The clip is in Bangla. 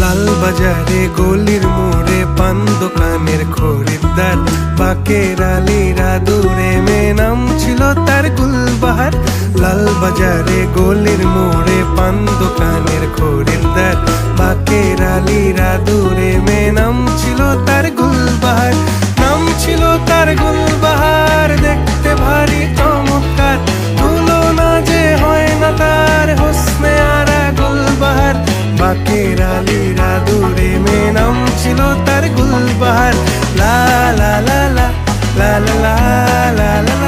লাল বাজারে গলির মোড়ে পান দোকানের খরিদ্দার, বাকের আলীরা দূরে মেয়ে নাম ছিল তার গুলবাহার। লাল বাজারে গলির মোড়ে পান দোকানের খরিদ্দার, বাকের আলীরা দূরে মেয়ে নাম ছিল তার গুলবাহার। নাম ছিল তার গুলবাহার, দেখতে ভারী চমৎকার, তুলনা যে হয় না তার হোসনে আরা গুলবাহার। বাকের আলীরা দূরে মেয়ে নাম ছিল তার গুলবাহার। লা লা লা লা লা লা লা লা লা।